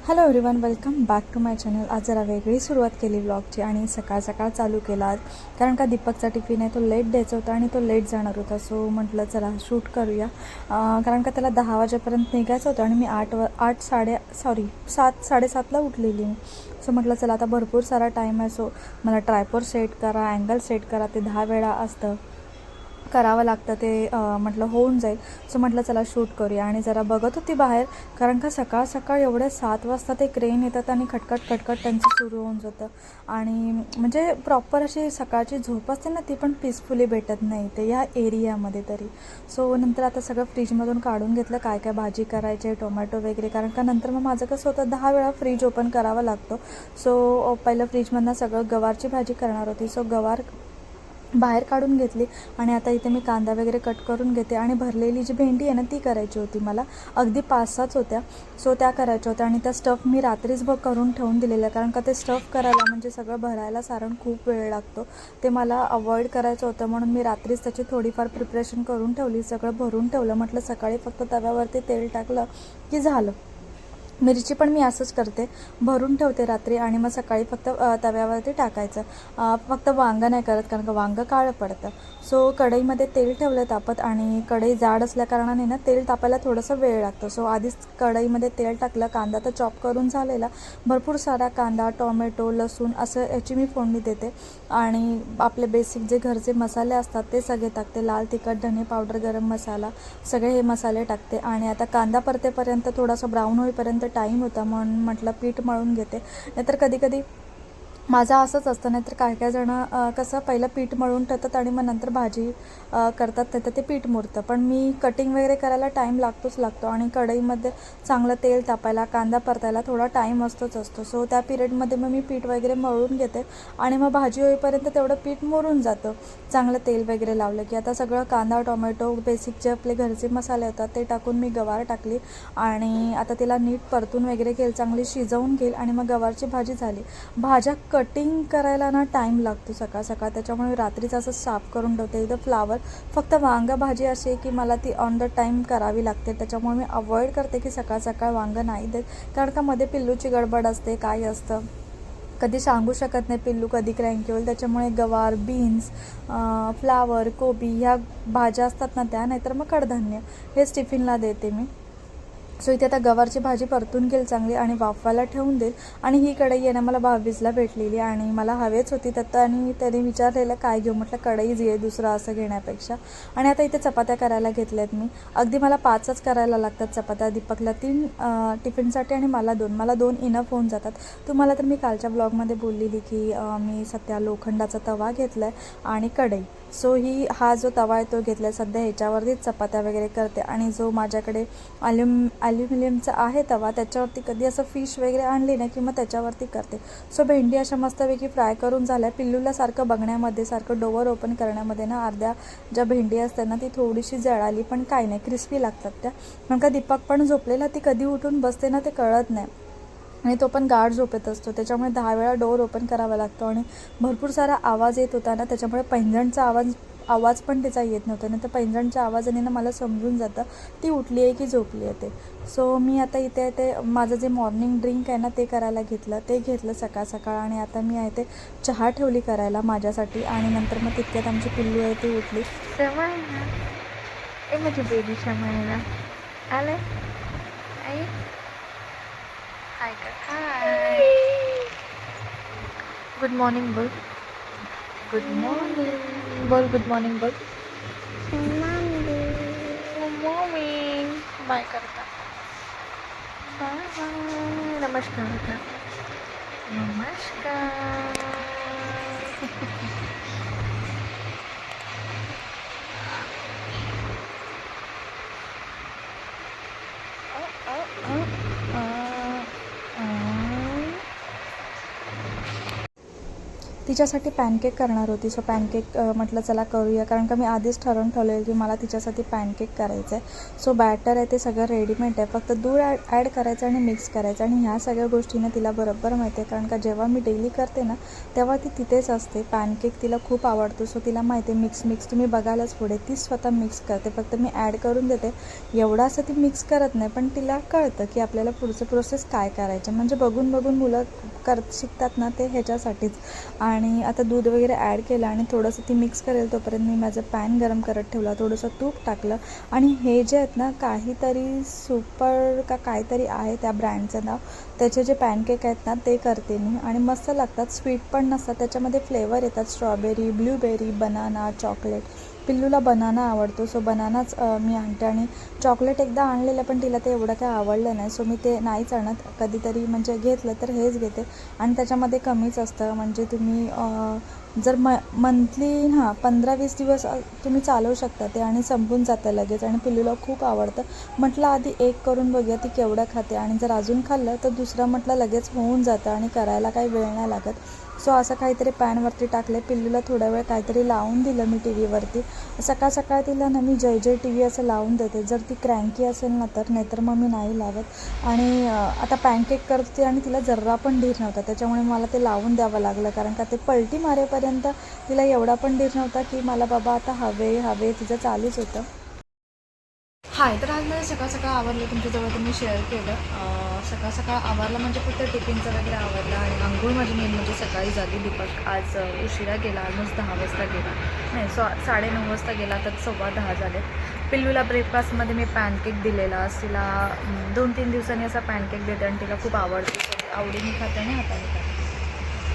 Hello everyone, welcome back to my channel. आज जरा वेगळी सुरुवात केली व्लॉगची आणि सकाळ सकाळ चालू केला आज. कारण का दीपकचा टिफिन आहे तो लेट द्यायचा होता आणि तो लेट जाणार होता. सो म्हटलं चला शूट करूया. कारण का त्याला 10 वाजेपर्यंत निघायचं होतं आणि मी 7:30ला उठलेली मी. सो म्हटलं चला आता भरपूर सारा टाईम आहे. सो मला ट्रायपॉड सेट करा, अँगल सेट करा, ते 10 वेळा असतं करावं लागतं. ते म्हटलं होऊन जाईल. सो म्हटलं चला शूट करूया आणि जरा बघत होती बाहेर. कारण का सकाळ सकाळ एवढे 7 वाजता ते क्रेन येतात आणि खटखट खटखट त्यांचं सुरू होऊन जातं. आणि म्हणजे प्रॉपर अशी सकाळची झोप असते ना, ती पण पीसफुली भेटत नाही ते या एरियामध्ये तरी. सो नंतर आता सगळं फ्रीजमधून काढून घेतलं काय काय भाजी करायची आहे, टोमॅटो वगैरे. कारण का नंतर मग माझं कसं होतं 10 वेळा फ्रीज ओपन करावा लागतो. सो पहिलं फ्रीजमधनं सगळं गवारची भाजी करणार होती. सो गवार बाहेर काढून घेतली आणि आता इथे मी कांदा वगैरे कट करून घेते. आणि भरलेली जी भेंडी आहे ना, ती करायची होती मला. अगदी 5-6च होत्या. सो त्या करायच्या होत्या आणि त्या स्टफ मी रात्रीच करून ठेवून दिलेल्या. कारण का ते स्टफ करायला म्हणजे सगळं भरायला सारण खूप वेळ लागतो. ते मला अवॉइड करायचं होतं म्हणून मी रात्रीच त्याची थोडीफार प्रिपरेशन करून ठेवली. सगळं भरून ठेवलं. म्हटलं सकाळी फक्त तव्यावरती तेल टाकलं की झालं. मिरची पण मी असंच करते, भरून ठेवते रात्री आणि मग सकाळी फक्त तव्यावरती टाकायचं. फक्त वांगं नाही करत कारण का वांगं काळं पडतं. सो कढईमध्ये तेल ठेवलं तापत आणि कढई जाड असल्याकारणाने ना तेल तापायला थोडंसं वेळ लागतं. सो आधीच कढईमध्ये तेल टाकलं. कांदा तर चॉप करून झालेला. भरपूर सारा कांदा, टोमॅटो, लसूण असं याची मी फोडणी देते. आणि आपले बेसिक जे घरचे मसाले असतात ते सगळे टाकते. लाल तिखट, धने पावडर, गरम मसाला, सगळे हे मसाले टाकते. आणि आता कांदा परतेपर्यंत थोडासा ब्राऊन होईपर्यंत टाईम होता म्हणून म्हटलं पीठ मळून घेते. नाहीतर कधी कधी माझं असंच असतं. नाहीतर काय जणं कसं पहिलं पीठ मळून ठेवतात आणि मग नंतर भाजी करतात, तर ते पीठ मुरतं. पण मी कटिंग वगैरे करायला टाईम लागतो आणि कढईमध्ये चांगलं तेल तापायला, कांदा परतायला थोडा टाईम असतो. सो त्या पिरियडमध्ये मग मी पीठ वगैरे मळून घेते आणि मग भाजी होईपर्यंत तेवढं पीठ मुरून जातं चांगलं तेल वगैरे लावलं की. आता सगळं कांदा, टोमॅटो, बेसिक जे आपले घरचे मसाले होतात ते टाकून मी गवार टाकली आणि आता तिला नीट परतून वगैरे घेईल, चांगली शिजवून घेईल आणि मग गवारची भाजी झाली. भाज्या कटिंग करायला ना टाईम लागतो सकाळ सकाळ, त्याच्यामुळे रात्रीच असं साफ करून ठेवते. इथं फ्लावर फक्त वांगा भाजी अशी आहे की मला ती ऑन द टाईम करावी लागते. त्याच्यामुळे मी अवॉइड करते की सकाळ सकाळ वांगं नाही देत. कारण का मध्ये पिल्लूची गडबड असते, काय असतं कधी सांगू शकत नाही पिल्लू कधी क्रँकी होईल. त्याच्यामुळे गवार, बीन्स, फ्लावर, कोबी ह्या भाज्या असतात ना त्या, नाहीतर मग कडधान्य हेच टिफिनला देते मी. सो इथे आता गवारची भाजी परतून घेईल चांगली आणि वाफवायला ठेवून देईल. आणि ही कढई आहे ना मला 22ला भेटलेली आणि मला हवेच होती तर. आणि त्याने विचारलेलं काय घेऊ, म्हटलं कढईच घे दुसरं असं घेण्यापेक्षा. आणि आता इथे चपात्या करायला घेतल्यात मी. अगदी मला 5च करायला लागतात चपात्या. दीपकला 3 टिफिनसाठी आणि मला 2 इनफ होऊन जातात. तुम्हाला तर मी कालच्या ब्लॉगमध्ये बोललेली की मी सध्या लोखंडाचा तवा घेतला आहे आणि कढई. सो हा जो तवा आहे तो घेतला आहे सध्या, ह्याच्यावरतीच चपात्या वगैरे करते. आणि जो माझ्याकडे ॲल्युमिनियमचा आहे तवा, त्याच्यावरती कधी असं फिश वगैरे आणली ना की मग त्याच्यावरती करते. सो भेंडी अशा मस्तपैकी फ्राय करून झाल्या. पिल्लूला सारखं बघण्यामध्ये, सारखं डोअर ओपन करण्यामध्ये ना अर्ध्या ज्या भेंडी असते ना ती थोडीशी जळाली, पण काही नाही, क्रिस्पी लागतात त्या. कारण का दीपक पण झोपलेला, ती कधी उठून बसते ना ते कळत नाही आणि तो पण गाढ झोपेत असतो. त्याच्यामुळे 10 वेळा डोअर ओपन करावा लागतो आणि भरपूर सारा आवाज येत होता ना, त्याच्यामुळे पैंजणचा आवाज पण तिचा येत नव्हता. नाही तर पैंजणच्या आवाजाने ना मला समजून जातं ती उठली आहे की झोपली आहे ते. सो मी आता इथे ते माझं जे मॉर्निंग ड्रिंक आहे ना ते करायला घेतलं सकाळ सकाळ. आणि आता मी आहे ते चहा ठेवली करायला माझ्यासाठी. आणि नंतर मग तितक्यात आमची पिल्लू आहे ती उठली. Semana. माझी बेबी शमायला आले. आई हाय कर, हाय. गुड मॉर्निंग बोल. गुड मॉर्निंग बोल. गुड मॉर्निंग बोल. मॉर्निंग बाय करता. Bye bye. नमस्कार कर. नमस्कार. तिच्यासाठी पॅनकेक करणार होती. सो पॅनकेक म्हटलं चला करूया, कारण का मी आधीच ठरवून ठेवलेलं की मला तिच्यासाठी पॅनकेक करायचं आहे. सो बॅटर आहे ते सगळं रेडीमेड आहे, फक्त दूध ॲड करायचं आणि मिक्स करायचं. आणि ह्या सगळ्या गोष्टींना तिला बरोबर माहिती आहे, कारण का जेव्हा मी डेली करते ना तेव्हा ती तिथेच असते. पॅनकेक तिला खूप आवडतो. सो तिला माहिती आहे मिक्स तुम्ही बघायलाच पुढे ती स्वतः मिक्स करते, फक्त मी ॲड करून देते. एवढं असं ती मिक्स करत नाही, पण तिला कळतं की आपल्याला पुढचं प्रोसेस काय करायचं. म्हणजे बघून मुलं शिकतात ना, ते ह्याच्यासाठीच. आणि आता दूध वगैरे ॲड केलं आणि थोडंसं ती मिक्स करेल तोपर्यंत मी माझं पॅन गरम करत ठेवला, थोडंसं तूप टाकलं. आणि हे जे आहेत ना, काहीतरी सुपर का काहीतरी आहे त्या ब्रँडचं नाव, त्याचे जे पॅनकेक आहेत ना ते करते मी. आणि मस्त लागतात, स्वीट पण नसतात, त्याच्यामध्ये फ्लेवर येतात स्ट्रॉबेरी, ब्लूबेरी, बनाना, चॉकलेट. पिल्लूला बनाना आवडतो, सो बनानाच मी आणते. आणि चॉकलेट एकदा आणलेलं, पण तिला ते एवढं काय आवडलं नाही, सो मी ते नाहीच आणत. कधीतरी म्हणजे घेतलं तर हेच घेते. आणि त्याच्यामध्ये कमीच असतं, म्हणजे तुम्ही जर मंथली 15-20 दिवस तुम्ही चालवू शकता ते, आणि संपून जातं लगेच. आणि पिल्लूला खूप आवडतं. म्हटलं आधी एक करून बघूया ती केवढं खाते, आणि जर अजून खाल्लं तर दुसरं म्हटलं लगेच होऊन जातं आणि करायला काही वेळ नाही लागत. सो असं काहीतरी पॅनवरती टाकले, पिल्लूला थोडा वेळ काहीतरी लावून दिलं मी टी व्हीवरती. सकाळ तिला ना मी जय जय टी व्ही असं लावून देते, जर ती क्रँकी असेल ना तर, नाहीतर मग मी नाही लावत. आणि आता पॅनकेक करते आणि तिला जर्रा पण धीर नव्हता, त्याच्यामुळे मला ते लावून द्यावं लागलं, कारण का ते पलटी मारेपर्यंत तिला एवढा पण धीर नव्हता की मला बाबा आता हवे तिचं चालूच होतं. हाय, तर आज मला सकाळ आवरलं, तुमच्याजवळ तुम्ही शेअर केलं. सकाळ आवरलं म्हणजे फक्त टिफिनचं वगैरे आवरलं. आणि आंघोळ माझी मेन म्हणजे सकाळी झाली. दीपक आज उशिरा गेला, ऑलमोस्ट 10 वाजता गेला, नाही 9:30 वाजता गेला, तर 9:15 झाले. पिल्लूला ब्रेकफास्टमध्ये मी पॅनकेक दिलेला. आज तिला 2-3 दिवसांनी असा पॅनकेक देते आणि तिला खूप आवडते, आवडीने खाते आणि हाताने खाते.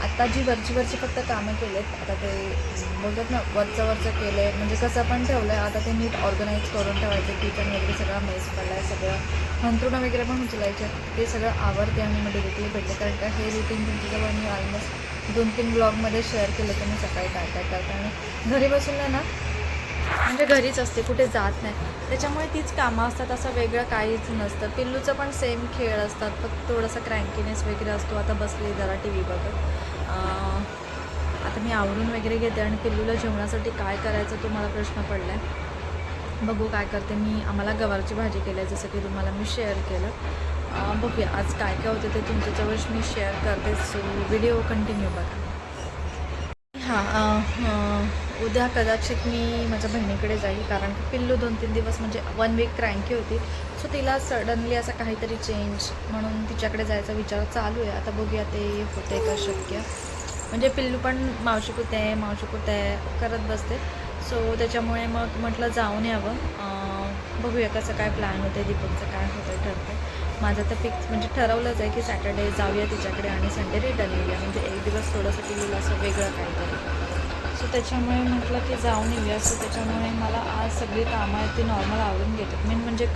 आत्ता जी वरची फक्त कामं केलेत, आता ते बघत ना वरचं केलं आहे, म्हणजे कसं पण ठेवलं आहे. आता ते नीट ऑर्गनाईज करून ठेवायचं, किचन वगैरे सगळा मेस पडला आहे, सगळं अंथरुणं वगैरे पण उचलायचे, ते सगळं आवडते आणि मग डिरेक्टली भेटले. कारण का हे रुटीन तुमच्याजवळ मी ऑलमोस्ट 2-3 ब्लॉगमध्ये शेअर केलं, तुम्ही सकाळी काय करता. आणि घरी बसून ना, म्हणजे घरीच असते, कुठे जात नाही, त्याच्यामुळे तीच कामं असतात, असं वेगळं काहीच नसतं. पिल्लूचं पण सेम खेळ असतात, फक्त थोडासा क्रँकीनेस वगैरे असतो. आता बसले जरा टी व्ही बघत. आता मी आवरून वगैरे घेते. आणि पिल्लूला जेवणासाठी काय करायचं तो मला प्रश्न पडला आहे, बघू काय करते मी. आम्हाला गवारची भाजी केली आहे, जसं की तुम्हाला मी शेअर केलं. बघूया आज काय होतं ते तुमच्याजवळ मी शेअर करते. सो व्हिडिओ कंटिन्यू बघा. उद्या कदाचित मी माझ्या बहिणीकडे जाईल, कारण की पिल्लू 2-3 दिवस म्हणजे 1 वीक क्रँकी होती. सो तिला सडनली असं काहीतरी चेंज म्हणून तिच्याकडे जायचा विचार चालू आहे. आता बघूया ते होते का शक्य. म्हणजे पिल्लू पण मावशी कुठे करत बसते. सो त्याच्यामुळे मग म्हटलं जाऊन यावं. बघूया कसं काय प्लॅन होते, दीपकचं काय होतं ठरतं. माझं तर फिक्स म्हणजे ठरवलंच आहे की सॅटर्डे जाऊया तिच्याकडे आणि संडे रिटर्न येऊया, म्हणजे एक दिवस थोडंसं पिल्लूला असं वेगळं काहीतरी. सो त्याच्यामुळे म्हटलं की जाऊन येऊया. सो त्याच्यामुळे मला आज सगळी कामं आहेत ती नॉर्मल आवरून घेतात. मेन म्हणजे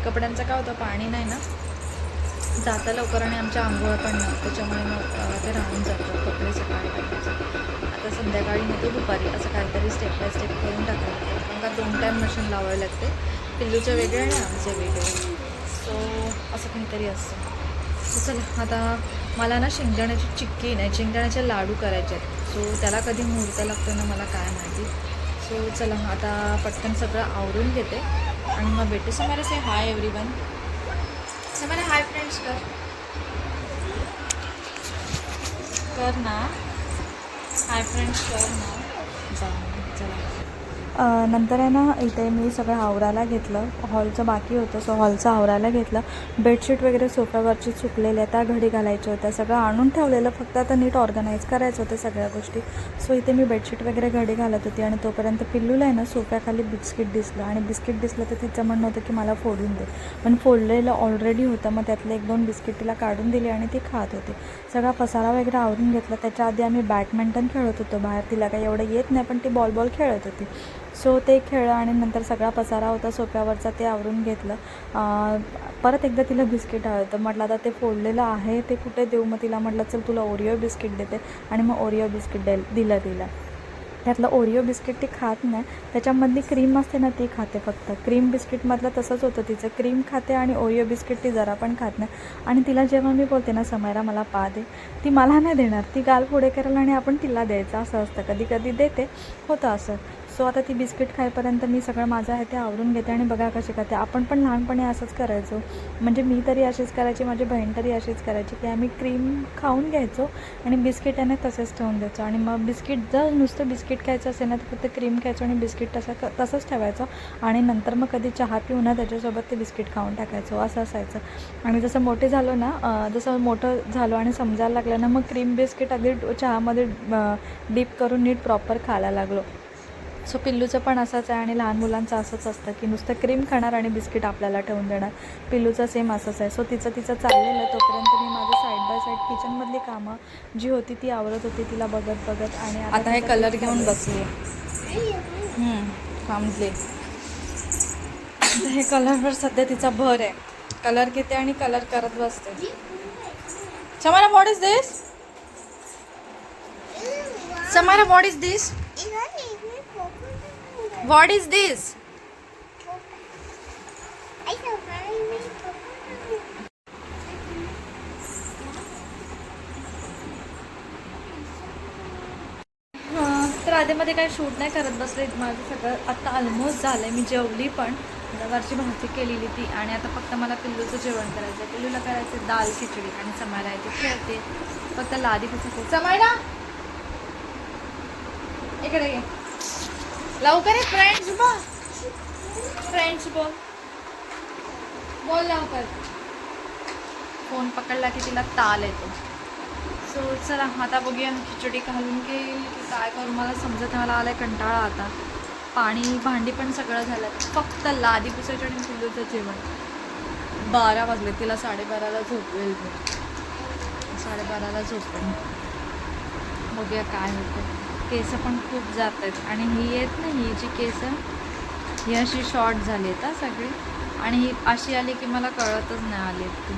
कपड्यांचं काय होतं, पाणी नाही ना, जातं लवकर आणि आमच्या आंघोळ पण नाही, त्याच्यामुळे मग ते राहून जातं कपडे सकाळी टाकायचं. आता संध्याकाळी नेतो दुपारी, असं काहीतरी स्टेप बाय स्टेप करून टाकायला लागतं, कारण का 2 टाईम मशीन लावायला लागते, पिल्लूचे वेगळे आणि आमचे वेगळे. सो असं काहीतरी असतं. सो चला, आता मला ना शेंगदाण्याची चिक्की नाही, शेंगदाण्याचे लाडू करायचे आहेत. सो त्याला कधी मुहूर्त लागतो ना मला काय माहिती. सो चला आता पटकन सगळं आवरून घेते आणि मग भेटते. सो मला से हाय एव्हरीवन. सो मला हाय फ्रेंड्स कर ना, हाय फ्रेंड्स कर ना. चला नंतर आहे ना, इथे मी सगळं आवरायला घेतलं. हॉलचं बाकी होतं, सो हॉलचं आवरायला घेतलं. बेडशीट वगैरे सोफ्यावरची सुकलेल्या त्या घडी घालायच्या होत्या, सगळं आणून ठेवलेलं, फक्त आता नीट ऑर्गनाईज करायचं होतं सगळ्या गोष्टी. सो इथे मी बेडशीट वगैरे घडी घालत होती. आणि तोपर्यंत पिल्लूला आहे ना सोफ्याखाली बिस्किट दिसलं, आणि बिस्किट दिसलं तर तिचं म्हणणं होतं की मला फोडून दे, पण फोडलेलं ऑलरेडी होतं. मग त्यातले 1-2 बिस्किट तिला काढून दिली आणि ती खात होती. सगळा पसारा वगैरे आवरून घेतला. त्याच्या आधी आम्ही बॅडमिंटन खेळत होतो बाहेर, तिला काही एवढं येत नाही, पण ती बॉल खेळत होती. सो ते खेळलं आणि नंतर सगळा पसारा होता सोफ्यावरचा ते आवरून घेतलं. परत एकदा तिला बिस्किट हवं होतं. म्हटलं आता ते फोडलेलं आहे ते कुठे देऊ, मग तिला म्हटलं चल तुला ओरिओ बिस्किट देते, आणि मग ओरिओ बिस्किट दिलं तिला. त्यातलं ओरिओ बिस्किट ती खात नाही, त्याच्यामधली क्रीम असते ना ती खाते फक्त. क्रीम बिस्किटमधलं तसंच होतं तिचं, क्रीम खाते आणि ओरिओ बिस्किट ती जरा पण खात नाही. आणि तिला जेव्हा मी बोलते ना समयरा मला पा दे, ती मला नाही देणार, ती गाल पुढे करेल आणि आपण तिला द्यायचं असं असतं. कधी कधी देते, होतं असं. सो आता ती बिस्किट खाईपर्यंत मी सगळं माझं आहे ते आवरून घेते आणि बघा कशी खाते. आपण पण लहानपणी असंच करायचो, म्हणजे मी तरी अशीच करायची, माझी बहीण तरी अशीच करायची की आम्ही क्रीम खाऊन घ्यायचो आणि बिस्किट याने तसेच ठेवून द्यायचो. आणि मग बिस्किट जर नुसतं बिस्किट खायचं असेल ना तर फक्त क्रीम खायचो आणि बिस्किट तसंच ठेवायचं आणि नंतर मग कधी चहा पिऊ ना त्याच्यासोबत ते बिस्किट खाऊन टाकायचो, असं असायचं. आणि जसं मोठे झालो ना, जसं मोठं झालो आणि समजायला लागलं ना, मग क्रीम बिस्किट अगदी चहामध्ये डीप करून नीट प्रॉपर खायला लागलो. सो पिल्लूचं पण असंच आहे आणि लहान मुलांचं असंच असतं की नुसतं क्रीम खाणार आणि बिस्किट आपल्याला ठेवून देणार. पिल्लूचं सेम असंच आहे. सो तिचं चाललेलं, तोपर्यंत मी माझं साईड बाय साईड किचनमधली कामं जी होती ती आवरत होती, तिला बघत बघत. आणि आता हे कलर घेऊन बसली थांबले. हे कलरवर सध्या तिचा भर आहे, कलर घेते आणि कलर करत बसते. समारा व्हॉट इज दिस? समारा what is this? What is this? तर आधीमध्ये काही शूट नाही करत बसले, माझं सगळं आत्ता ऑलमोस्ट झालं आहे. मी जेवली पण, रवाची भाजी केलेली ती, आणि आता फक्त मला पिल्लूचं जेवण करायचं आहे. पिल्लूला करायचं दाल खिचडी आणि समायला येते खेळते, फक्त लादी तिचं समायला इकडे ये लवकर आहे. फ्रेंड्स बोल लवकर. फोन पकडला की तिला ताल येतो. सो चला आता बघूया खिचडी घालून घेईल की काय करू, मला समजत नाही. मला आलं आहे कंटाळा आता. पाणी भांडी पण सगळं झालं, फक्त लादी पुसायची आणि पिल्लूचं जेवण. 12 वाजले, तिला 12:30ला झोपवेल मी. 12:30ला झोपेल. बघूया काय होतं. केस पण खूप जात आहेत आणि ही येत नाही, ही जी केस ही अशी शॉर्ट झाली आहेत सगळी, आणि ही अशी आली की मला कळतच नाही आली ती.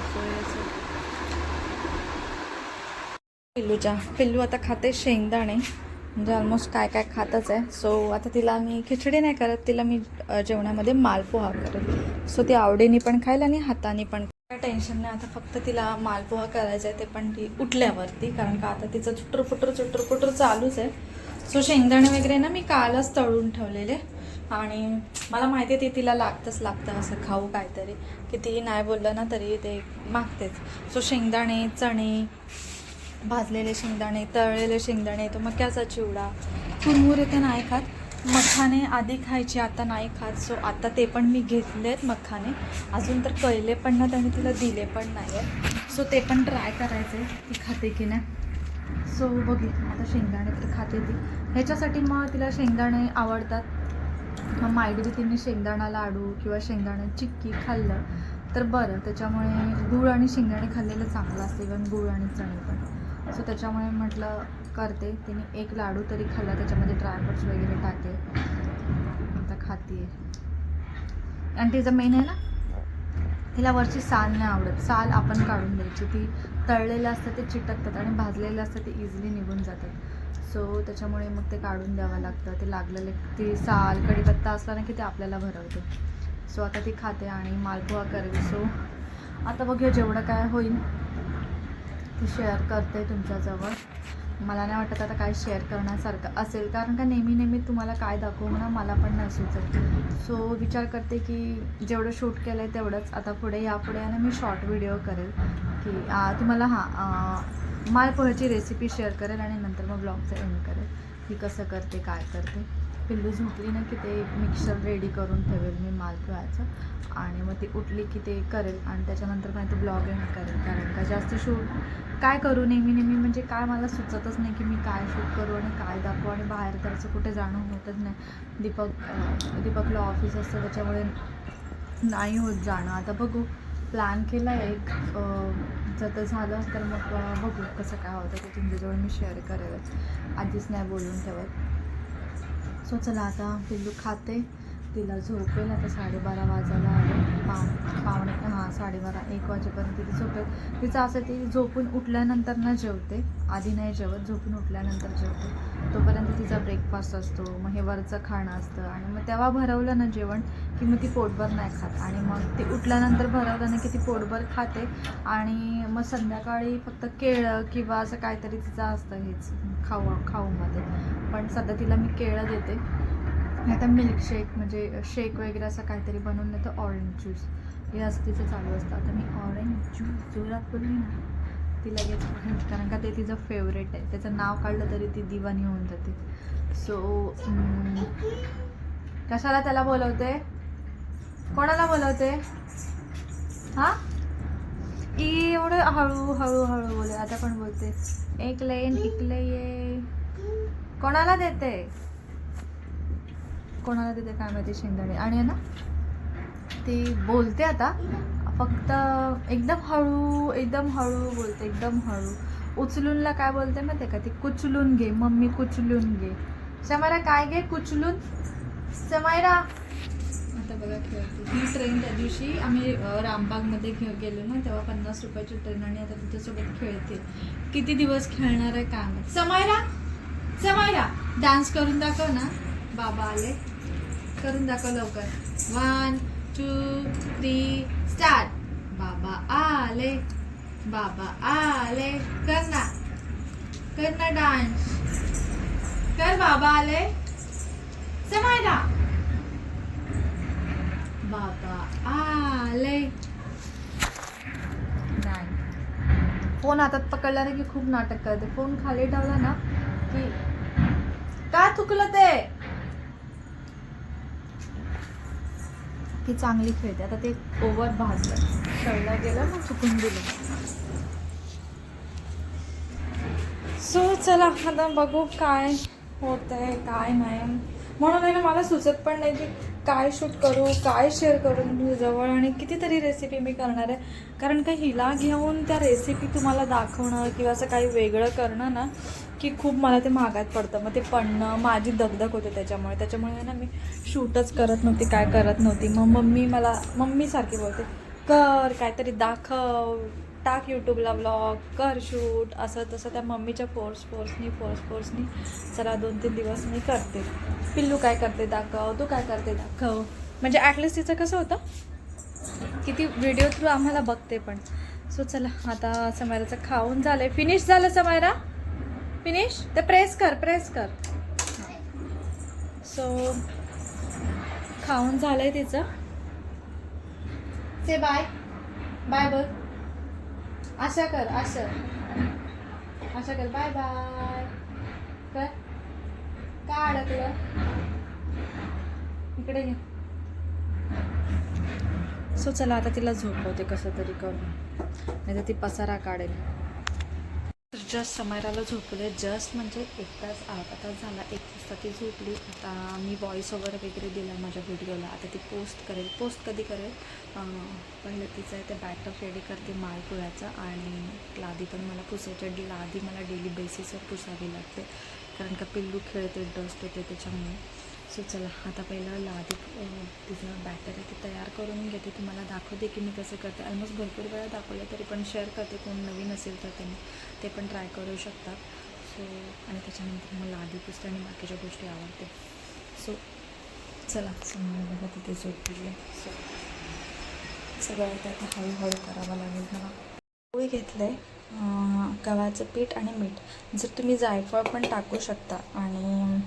सो पिल्लू आता खाते शेंगदाणे, म्हणजे ऑलमोस्ट काय काय खातच आहे. सो आता तिला मी खिचडी नाही करत, तिला मी जेवणामध्ये मालपोहा करेल. सो ती आवडीने पण खाईल आणि हाताने पण. काय टेन्शन नाही, आता फक्त तिला मालपोहा करायचा आहे, ते पण ती उठल्यावरती, कारण का आता तिचं चुटरपुटर चालूच आहे. सो शेंगदाणे वगैरे ना मी कालच तळून ठेवलेले, आणि मला माहिती आहे तिला लागतं असं खाऊ काहीतरी, कितीही नाही बोललं ना तरी ते मागतेच. सो शेंगदाणे, चणे, भाजलेले शेंगदाणे, तळलेले शेंगदाणे, तो मक्याचा चिवडा, कुरमुरे ते नाही खात. मखाने आधी खायचे, आता नाही खात. सो आता ते पण मी घेतलेत मखाने, अजून तर कळले पण नाहीत आणि तिला दिले पण नाही आहे. सो ते पण ट्राय करायचे ती खाते की नाही. सो बघू आता. शेंगदाणे तर खाते ती, ह्याच्यासाठी मग तिला शेंगदाणे आवडतात. मग मायडी तिने शेंगदाणा लाडू किंवा शेंगदाणे चिक्की खाल्लं तर बरं, त्याच्यामुळे गूळ आणि शेंगदाणे खाल्लेलं चांगलं असते, इव्हन गूळ आणि चणे पण. सो त्याच्यामुळे म्हटलं करते. तिने एक लाडू तरी खाल्ला, त्याच्यामध्ये ड्रायफ्रुट्स वगैरे टाके, आता खाते. आणि तिचं मेन आहे ना, तिला वरची साल नाही आवडत. साल आपण काढून द्यायची, ती तळलेलं असतं ते चिटकतात आणि भाजलेलं असतं ते इझिली निघून जातात. सो त्याच्यामुळे मग ते काढून द्यावं लागतं. ते लागलेले ती साल कढीपत्ता असला ना की ते आपल्याला भरवते. सो आता ती खाते आणि मालपोहा करेल. सो आता बघूया जेवढं काय होईल ते शेअर करते तुमच्याजवळ. मला नाही वाटत आता काय शेअर करण्यासारखं असेल, कारण का नेहमी तुम्हाला काय दाखवू ना मला पण नाही सुचत. सो विचार करते की जेवढं शूट केलं आहे तेवढंच आता यापुढे आणि मी शॉर्ट व्हिडिओ करेल की तुम्हाला मालपोह्याची रेसिपी शेअर करेल, आणि नंतर मग ब्लॉगचं एंड करेल की कसं करते काय करते. पिल्लू झोपली ना की ते मिक्सर रेडी करून ठेवेल मी मालपोह्याचं, आणि मग ती उठली की ते करेल, आणि त्याच्यानंतर पण ते ब्लॉग एंड करेल. कारण का जास्त शूट काय करू नेहमी म्हणजे काय मला सुचतच नाही की मी काय शूट करू आणि काय दाखवू, आणि बाहेर त्याचं कुठे जाणं होतच नाही. दीपकला ऑफिस असतं त्याच्यामुळे नाही होत जाणं. आता बघू, प्लॅन केला आहे एक, जर तर झालं तर मग बघू कसं काय होतं ते तुमच्याजवळ मी शेअर करेल. आधीच नाही बोलून ठेवत. सो चला आता पिल्लू खाते, तिला झोपेल. आता 12:30 वाजायला आले, पावणे 12:30 1 वाजेपर्यंत ती झोपेल. तिचं असं ती झोपून उठल्यानंतर ना जेवते, आधी नाही जेवत, झोपून उठल्यानंतर जेवते. तोपर्यंत तिचा ब्रेकफास्ट असतो, मग हे वरचं खाणं असतं आणि मग तेव्हा भरवलं ना जेवण की मग ती पोटभर नाही खात आणि मग ती उठल्यानंतर भरवलं ना की ती पोटभर खाते आणि मग संध्याकाळी फक्त केळं किंवा असं काहीतरी तिचं असतं हेच खाऊमध्ये. पण सध्या तिला मी केळं देते, आता मिल्कशेक म्हणजे शेक वगैरे असं काहीतरी बनवून देतं, ऑरेंज ज्यूस हे असं तिचं चालू असतं. आता मी ऑरेंज ज्यूस जोरात बोलली ना ती लगेच कारण का ते तिचं फेवरेट आहे, त्याचं नाव काढलं तरी ती दिवाणी होऊन जाते. सो कशाला त्याला बोलवते, कोणाला बोलवते हां एवढं हळू बोले. आता पण बोलते एक लेन इकले ये, कोणाला देते काय माहिती शेंगदाणे. आणि आहे ना ती बोलते आता फक्त एकदम हळू बोलते, एकदम हळू. उचलूनला काय बोलते माहिती आहे का, ती कुचलून घे मम्मी, कुचलून घे. समायरा काय घे कुचलून, समायरा. आता बघा खेळते ही ट्रेन. त्या दिवशी आम्ही रामबागमध्ये गेलो ना तेव्हा 50 रुपयाची ट्रेन आणि आता तिच्यासोबत खेळते. किती दिवस खेळणार आहे काय माहिती. समायरा डान्स करून दाखव ना, बाबा आले, करून दाखव लवकर. 1 2 3 स्टार्ट. बाबा आले, कर ना डान्स कर. बाबा आले, समायला बाबा आले. नाही, फोन हातात पकडला ना की खूप नाटक करते. फोन खाली ठेवला ना की का चुकलं ते की चांगली खेळते. आता ते ओव्हर भाजलं, खेळलं गेलं मग चुकून दिलं. सो चला आता बघू काय होतंय काय नाही. म्हणून आहे ना मला सुचत पण नाही की काय शूट करू, काय शेअर करू तुझ्याजवळ आणि कितीतरी रेसिपी मी करणार आहे. कारण का हिला घेऊन त्या रेसिपी तुम्हाला दाखवणं किंवा असं काही वेगळं करणं ना की खूप मला ते महागात पडतं. मग ते पडणं माझी दगदग होते त्याच्यामुळे ना मी शूटच करत नव्हती, काय करत नव्हती. मग मम्मी सारखी बोलते कर काहीतरी दाखव, टाक यूट्यूबला व्लॉग, कर शूट, असं तसं त्या मम्मीच्या फोर्सनी चला 2-3 दिवस मी करते. पिल्लू काय करते दाखव, तू काय करते दाखव. म्हणजे ॲटलिस्ट तिचं कसं होतं किती व्हिडिओ थ्रू आम्हाला बघते पण. सो चला आता समायराचं खाऊन झालं, फिनिश झालं समायरा, फिनिश. ते प्रेस कर. सो खाऊन झालंय तिचं. से बाय बोल, आशा कर बाय कर. का अडकलं इकडे घे. सो चला आता तिला झोपवते कसं तरी करून, नाही तर ती पसारा काढेल. जस्ट समायराला झोपले, जस्ट म्हणजे 1 तास अर्धा तास झाला, 1 वाजता ती झोपली. आता मी व्हॉइस ओव्हर वगैरे दिला माझ्या व्हिडिओला. आता ती पोस्ट कधी करेल, पहिलं तिचं आहे ते बॅटर रेडी करते माळपुऱ्याचा. आणि लादी पण मला पुसायची, लादी मला डेली बेसिसवर पुसावी लागते कारण का पिल्लू खेळते, डस्ट होते त्याच्यामुळे. सो चला आता पहिलं लादी तिचं बॅटर आहे ते तयार करून घेते, तुम्हाला दाखवते की मी कसं करते. ऑलमोस्ट भरपूर वेळा दाखवलं तरी पण शेअर करते, कोण नवीन असेल तर त्यांनी ते पण ट्राय करू शकतात. सो आणि त्याच्यानंतर मला लादी पुसते आणि बाकीच्या गोष्टी आवडते. सो चला समजा बघा तिथे झोपली आहे. सो सगळं ते आता हळूहळू करावं लागेल मला. पोळी घेतलं आहे, गव्हाचं पीठ आणि मीठ. जर तुम्ही जायफळ पण टाकू शकता आणि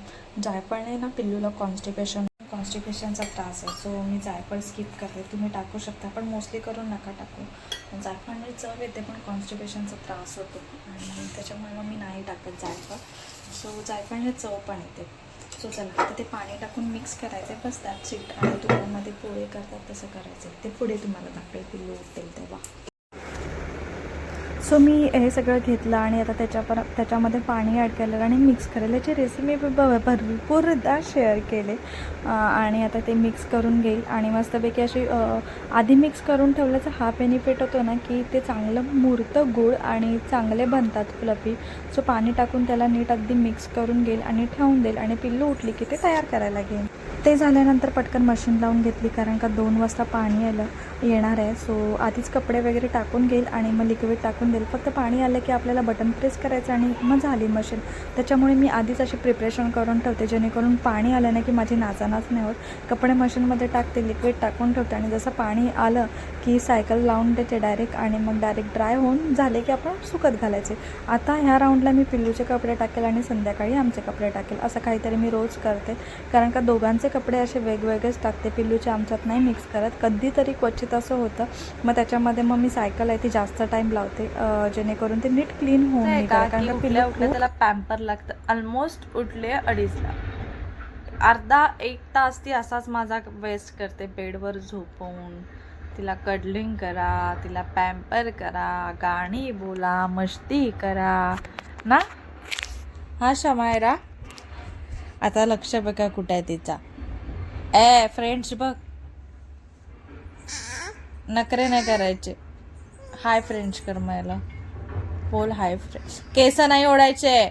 जायफळने ना पिल्लूला कॉन्स्टिपेशनचा त्रास आहे. सो मी जायफळ स्किप करते, तुम्ही टाकू शकता पण मोस्टली करून नका टाकू. जायफळने चव येते पण कॉन्स्टिपेशनचा त्रास होतो आणि त्याच्यामुळे मग मी नाही टाकत जायफळ. सो जायफळने चव पण येते. सो चला आता ते पाणी टाकून मिक्स करायचं आहे, बस दॅट्स इट. आणि तुपामध्ये पोळे करतात तसं करायचं आहे, ते पुढे तुम्हाला दाखवेल पिल्लू उठेल तेव्हा. सो मी हे सगळं घेतलं आणि आता त्याच्यामध्ये पाणी ॲड केलेलं आणि मिक्स करायला. याची रेसिपी भरपूरदा शेअर केले. आणि आता ते मिक्स करून घेईल आणि मस्तपैकी अशी आधी मिक्स करून ठेवल्याचा हा बेनिफिट होतो ना की ते चांगलं मुरतं गूळ आणि चांगले बनतात फ्लफी. सो पाणी टाकून त्याला नीट अगदी मिक्स करून घेईल आणि ठेवून देईल आणि पिल्लू उठली की ते तयार करायला घेईल. ते झाल्यानंतर पटकन मशीन लावून घेतली कारण का 2 वाजता पाणी येणार आहे. सो आधीच कपडे वगैरे टाकून घेईल आणि मग लिक्विड टाकून देईल. फक्त पाणी आलं की आपल्याला बटन प्रेस करायचं आणि मग झाली मशीन. त्याच्यामुळे मी आधीच अशी प्रिपरेशन करून ठेवते, जेणेकरून पाणी आलं ना की माझी नाचानाच नाही होत. कपडे मशीनमध्ये टाकते, लिक्विड टाकून ठेवते आणि जसं पाणी आलं की सायकल लावून देते डायरेक्ट आणि मग डायरेक्ट ड्राय होऊन झाले की आपण सुकत घालायचे. आता ह्या राऊंडला मी पिल्लूचे कपडे टाकेल आणि संध्याकाळी आमचे कपडे टाकेल. असं काहीतरी मी रोज करते, कारण का दोघांचे कपडे असे वेगवेगळेच टाकते. पिल्लूचे आमच्यात नाही मिक्स करत. कधीतरी क्वचित असं होतं, मग त्याच्यामध्ये मग मी सायकल आहे ती जास्त टाईम लावते, जेणेकरून ते नीट क्लीन होऊन निघेल. कारण का उठल्या उठल्या त्याला पॅम्पर लागतं. ऑलमोस्ट उठले 2:30ला. अर्धा 1 तास ती असाच माझा वेस्ट करते बेडवर झोपवून. तिला कडलिंग करा, तिला पॅम्पर करा, गाणी बोला, मस्ती करा ना. हा शमायरा, आता लक्ष बघा कुठे आहे तिचा. फ्रेंड्स बघ, नखरे नाही करायचे. हाय फ्रेंड्स कर मला. बोल हाय फ्रेंड्स. केस नाही ओढायचे.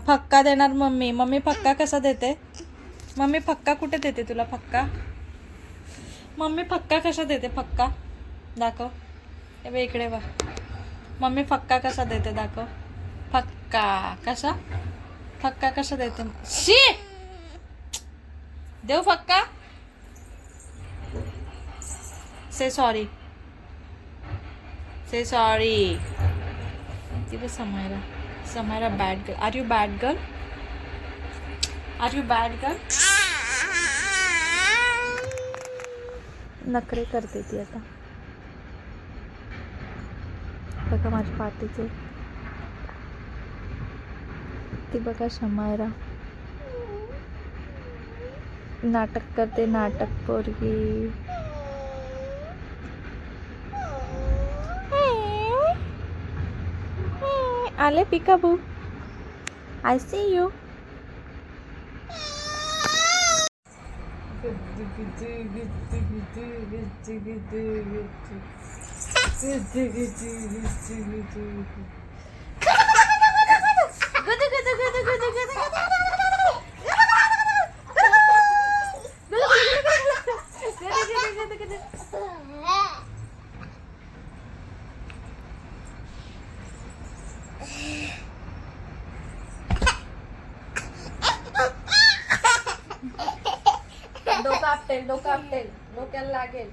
फक्का देणार मम्मी. मम्मी फक्का कसा देते? मम्मी फक्का कुठे देते तुला? फक्का मम्मी फक्का कसा देते? फक्का दाखव. हे इकडे बघ. मम्मी फक्का कसा देते दाखव. फक्का कसा? फक्का कसा देते? शी देव फक्का. Say sorry. Say sorry. तिथे Samaira. Samaira bad girl. Are you bad girl? Are you bad girl? नखरे करते ती आता. बघा माझ्या पाठीचे. ती बघा शमायरा नाटक करते. नाटक पोरगी. आले पिकाबू. I C you. डोकं आपटेल. डोक्याला लागेल.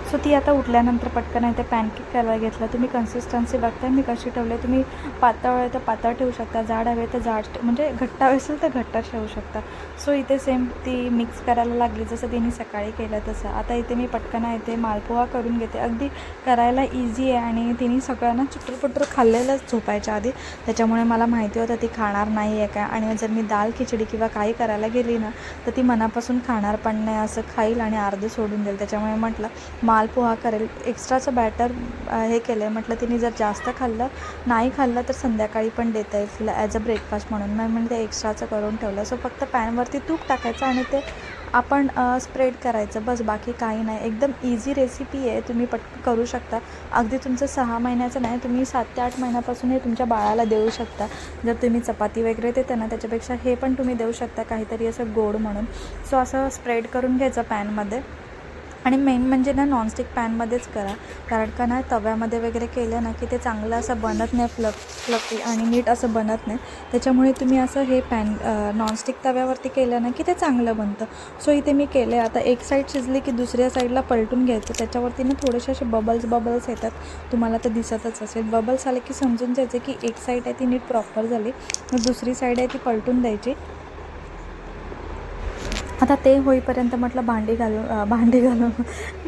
सो ती आता उठल्यानंतर पटकन आहे ते पॅनकेक करायला घेतलं. तुम्ही कन्सिस्टन्सी बघताय मी कशी ठेवले. तुम्ही पातळ आहे तर पातळ ठेवू शकता, जाड हवे तर जाड, म्हणजे घट्ट असेल तर घट्ट ठेवू शकता. सो इथे सेम ती मिक्स करायला लागली जसं तिने सकाळी केलं तसं. आता इथे मी पटकन आहे ते मालपोहा करून घेते. अगदी करायला इझी आहे आणि तिने सगळ्यांना चुटूरपुटूर खाल्लेलंच झोपायच्या आधी. त्याच्यामुळे मला माहिती होतं ती खाणार नाही आहे काय. आणि जर मी दाल खिचडी किंवा काही करायला गेली ना तर ती मनापासून खाणार पण नाही, असं खाईल आणि अर्धं सोडून देईल. त्याच्यामुळे म्हटलं मालपोहा करेल. एक्स्ट्राचं बॅटर हे केलं आहे. म्हटलं तिने जर जास्त खाल्लं नाही खाल्लं तर संध्याकाळी पण देता येईल तिला ॲज अ ब्रेकफास्ट म्हणून. मी म्हणजे एक्स्ट्राचं करून ठेवलं. सो फक्त पॅनवरती तूप टाकायचं आणि ते आपण स्प्रेड करायचं बस, बाकी काही नाही. एकदम इझी रेसिपी आहे, तुम्ही पटकन करू शकता. अगदी तुमचं 6 महिन्याचं नाही, तुम्ही 7 ते 8 महिन्यापासून हे तुमच्या बाळाला देऊ शकता. जर तुम्ही चपाती वगैरे देते ना त्याच्यापेक्षा हे पण तुम्ही देऊ शकता काहीतरी असं गोड म्हणून. सो असं स्प्रेड करून घ्यायचं पॅनमध्ये. आणि मेन म्हणजे ना नॉनस्टिक पॅनमध्येच करा, कारण का ना तव्यामध्ये वगैरे केलं ना की ते चांगलं असं बनत नाही, फ्लफी आणि नीट असं बनत नाही. त्याच्यामुळे तुम्ही असं हे पॅन नॉनस्टिक तव्यावरती केलं ना की ते चांगलं बनतं. सो इथे मी केलं आहे. आता एक साईड शिजली की दुसऱ्या साईडला पलटून घ्यायचं. त्याच्यावरती ना थोडेसे असे बबल्स येतात, तुम्हाला तर दिसतच असेल. बबल्स आले की समजून जायचं की एक साईड आहे ती नीट प्रॉपर झाली, मग दुसरी साईड आहे ती पलटून द्यायची. आता ते होईपर्यंत म्हटलं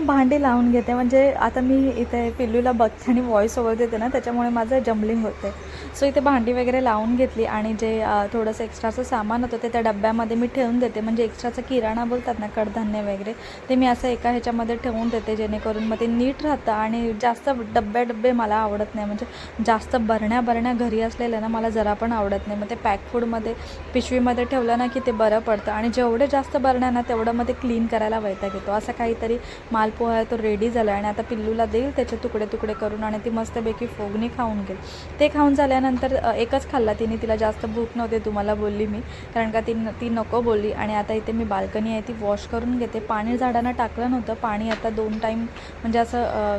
भांडी लावून घेते. म्हणजे आता मी इथे पिल्लूला बघते आणि व्हॉईस ओव्हर देते ना त्याच्यामुळे माझं जम्बलिंग होते. सो इथे भांडी वगैरे लावून घेतली आणि जे थोडंसं एक्स्ट्राचं सामान होतं ते त्या डब्यामध्ये मी ठेवून देते. म्हणजे एक्स्ट्राचं किराणा बोलतात ना, कडधान्य वगैरे, ते मी असं एका ह्याच्यामध्ये ठेवून देते जेणेकरून मग ते नीट राहतं. आणि जास्त डब्बे मला आवडत नाही, म्हणजे जास्त बरण्या घरी असलेल्या ना मला जरा पण आवडत नाही. मग ते पॅक फूडमध्ये पिशवीमध्ये ठेवलं ना की ते बरं पडतं. आणि जेवढे जास्त बरण्या ना तेवढं मध्ये क्लीन करायला वैताग येतो. असं काहीतरी मालपोहा आहे तो रेडी झाला आणि आता पिल्लूला देईल त्याचे तुकडे करून आणि ती मस्तपैकी फोगणी खाऊन घेईल. ते खाऊन झाल्यानंतर खाल्ल्यानंतर एकच खाल्ला तिने, तिला जास्त भूक नव्हते तुम्हाला बोलली मी, कारण का ती नको बोलली. आणि आता इथे मी बाल्कनी आहे ती वॉश करून घेते. पाणी झाडांना टाकलं नव्हतं, पाणी आता 2 टाईम म्हणजे असं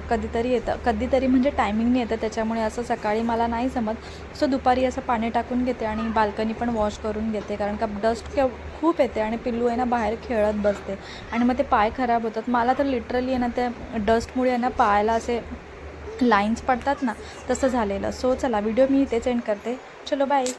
कधीतरी म्हणजे टायमिंगने येतं, त्याच्यामुळे असं सकाळी मला नाही जमत. सो दुपारी असं पाणी टाकून घेते आणि बाल्कनी पण वॉश करून घेते, कारण का डस्ट खूप येते आणि पिल्लू आहे ना बाहेर खेळत बसते आणि मग ते पाय खराब होतात. मला तर लिटरली आहे ना त्या डस्टमुळे आहे ना पायाला असे लाईन्स पडतात ना, तसं झालेलं. सो चला व्हिडिओ मी इथेच एंड करते. चलो बाय.